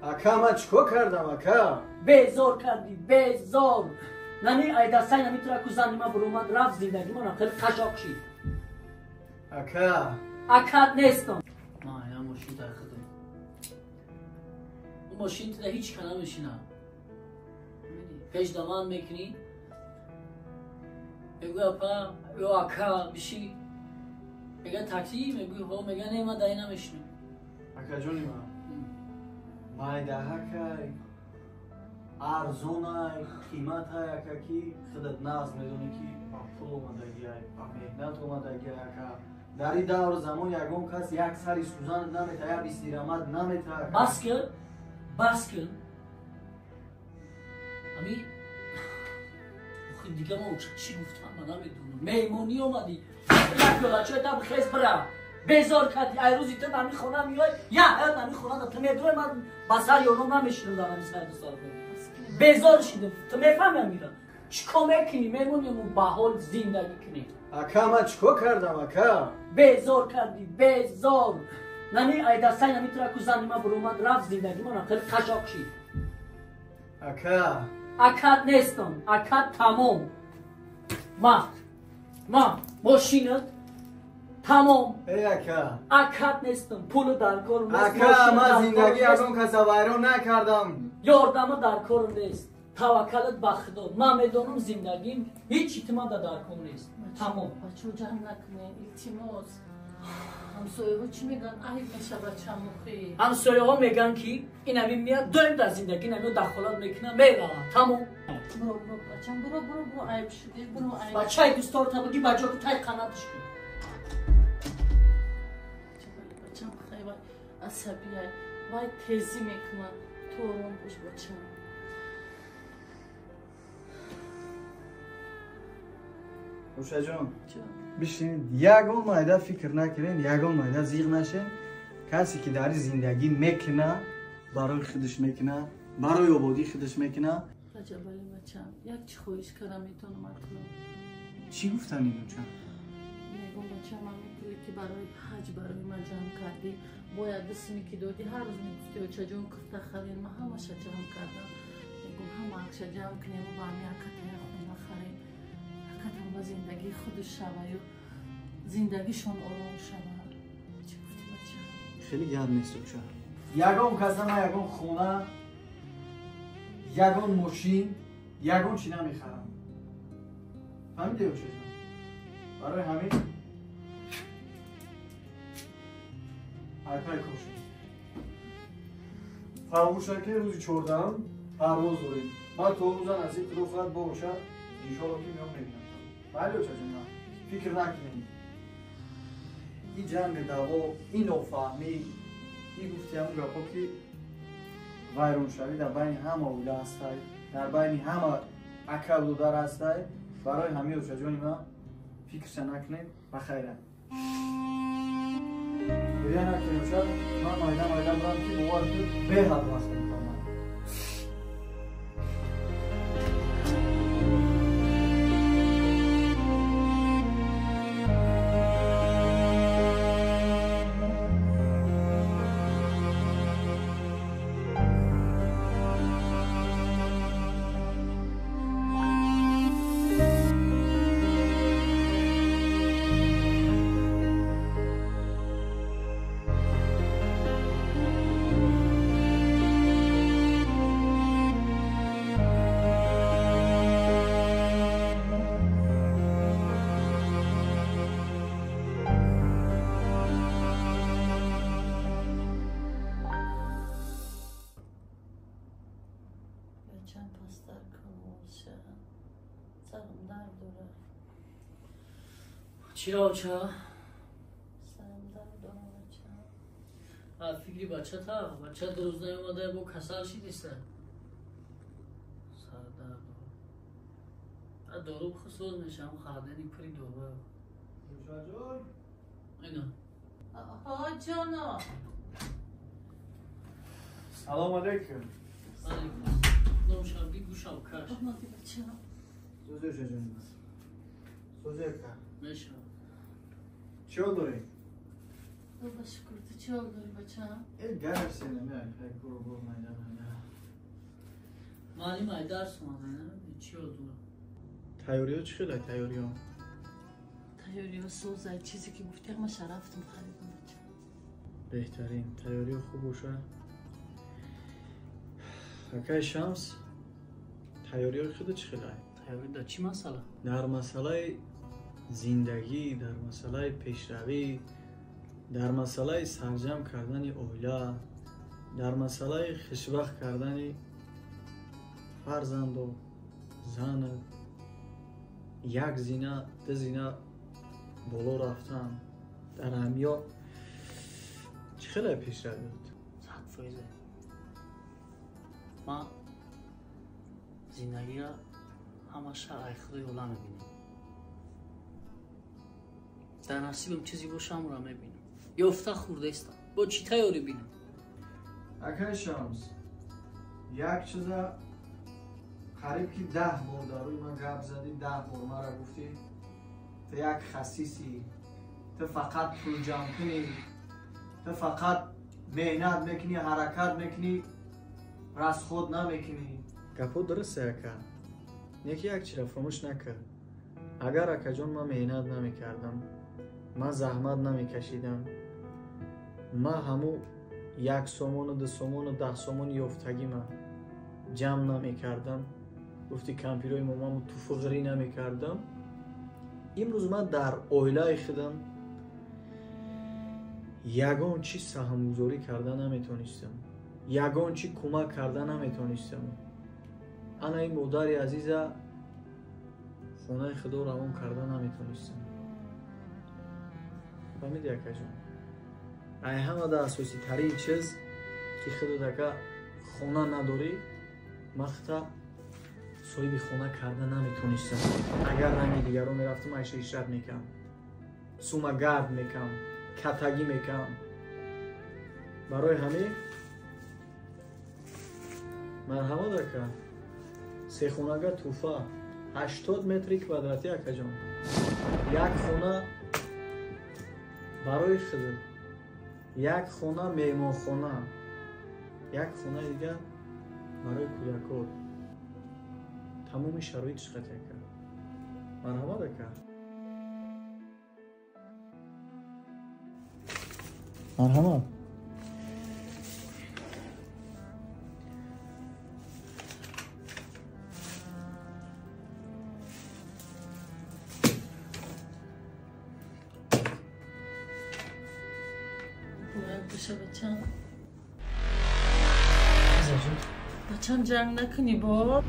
اکا من چکو کردم اکا؟ بیزار کردی بیزار. نمی ایدستای نمیتونه که زنی ما برومد رفت زندگی من خیلی قشاق شید. اکا اکاد نیستم. نه اینا ماشین در خدم. اون ماشین تا هیچ کنه میشینم. پیش دمان میکنی. میگو اپا یا اکا میشی. میگه تاکسی میگو ها میگه نه من دایی نمیشنم. اکا جونی من. مایده هکای ارزونای قیمت های اکا کی خودت ناز میدونی کی با پول اومدگی های با مهنت اومدگی های اکا در این دور زمان یکم کس یک سری سوزن نمیته یا بیستیرامد نمیته بس کن امی خیلی دیگه ما چی گفتم من نمیدونم میمونی اومدی یک بچه تا بخیز برا بیزار کردی ای روزی تو نمی خونه میای یا هر نمی خونه تو میدونی من بسر یونم نمیشنم دارم این سر دو سال بیزار شدم تو میفهمم میرم چیکار میکنی میمونی اون با حال زندگی کنی اکا من چیکار کردم اکا بیزار کردی بیزار نمی ایدستای نمیتونه که زنی ما برومد رفت زندگی من خیلی قشاق شید اکا اکاد نیستم اکاد تمام ما ماشینت تمام ای اکا اکاد نیستم پول در کار نیست اکا من زندگی از اون کسا ویرون نکردم یاردم در کار نیست توکلت به خدا من میدونم زندگیم هیچ اعتماد در کار نیست تمام بچه جمع نکنه التماس همسایه ها چی میگن عیب میشه بچه مخی همسایه ها میگن که این همین میاد داریم در زندگی نمیاد دخالت میکنم میرم تمام برو بچه برو عیب شده برو عیب بچه ای دوستار تا بگی بچه که تای قناتش کن بچه خیلی عصبیه وای تیزی میکنن تو آرام باش بچه روشه جان بشینید یگان مایده فکر نکنین یگان مایده زیغ نشین کسی که در زندگی میکنه برای خودش میکنه برای آبادی خودش میکنه بچه یک چی خواهش کردم میتونم تو چی گفتن اینو چند؟ میگم بچه من پولی که برای حج برای من جمع کردی باید بسیمی که دادی هر روز میگفتی و چه جون کفته خرین من همه شد جمع کردم میگم همه اکشه جمع کنیم و با همی اکتا یک خونه خرین اکتا با زندگی خودش شوه و زندگیشون آرام شوه چی گفتی بچه؟ خیلی گرد نیست بچه یگان کسا من یگان خونه یگان ماشین یگان چی نمیخرم فهمیده بچه جان برای همین حرکای کشم فراموش نکنی روزی 14 پرواز داریم من تو روزا نزدیک دو ساعت باشه انشاءالله که میام میبینم بله بچه جان فکر نکنید این جنگ دوا این نافهمی این گفتی همون گپا که ویرون شوی در بین همه اوله هستی در بین همه اکل و در هستی برای همه بچه جانی من فکرش نکنید بخیره بریه نکنید شد من مایده برم که بوار که به حد وقت میکنم چند پستر کنوشه سرم درد داره چرا بچه؟ سرم درد داره بچه فکری بچه دو روز نیومده با کسل شیدیسته سر درد دارو خصوص میشم خردنی پری دوباره روشا جان اینا آها جانا سلام علیکم نوشم بی گوشم کش آمدی بچه سوزه روشا جان سوزه که میشم چی ها داری؟ تو بشکر تو چه حال داری بچه؟ این گرش سینه میای خیلی کرو برو مایده معلم های درس اومدن چی رو دور تیاری ها چی خیلی تیاری ها؟ تیاری ها سوزه چیزی که گفتی اما شرفتم خریدم بچه بهترین تیاری ها خوب باشه. اکای شمس تیاری ها خیلی چی خیلی؟ تیاری در چی مسئله؟ در مسئله زندگی، در مسئله پیشروی، در مسئله سرجم کردن اویلا، در مسئله خوشبخت کردن فرزند و زن، یک زینه دو زینه بالا رفتن در همیا چی خیلی پیشروی بود؟ صد فایزه ما زندگی را همه شرعی خدای اولا میبینیم در نصیبم چیزی باشه هم را میبینم یا افته خورده استم با چی تیاری بینم اکای شمس یک چیزا قریب که 10 بار داروی من گپ زدی 10 بار مرا گفتی تو یک خسیسی تو فقط پول جمع کنی تو فقط مهنت میکنی حرکت میکنی راست خود نمیکنی گپو درسته اکا نیکی یک چی را فراموش نکرد اگر اکا جان من مهنت نمیکردم من زحمت نمیکشیدم من همو 1 سومون و 2 سومون و 10 سومون یافتگی من جمع نمیکردم گفتی کمپیروی مامامو تو فقری نمیکردم امروز من در اویلای خودم یگان چی سهمگذاری کردن نمیتونستم یگان چی کمک کردن نمیتونستم انا این مادری عزیزه خونه خدا روان کردن نمیتونستم فهمیدی اکا جان ای همه در اساسی ترین چیز که خدا دکا خونه نداری مختا صاحب خونه کردن نمیتونستم اگر رنگ دیگر رو میرفتم ایش اشرت میکم سوما گرد میکم کتگی میکم برای همه مرحمت دکا 3 خونگه توفه 80 متری کвадрати اکا جان یک خونه برای خود یک خونه میمان خونه یک خونه دیگه برای کودکات تمام شرایطش قطع کرد مرحبا دکا مرحبا باید بشه بچم زجور بچم جنگ نکنی با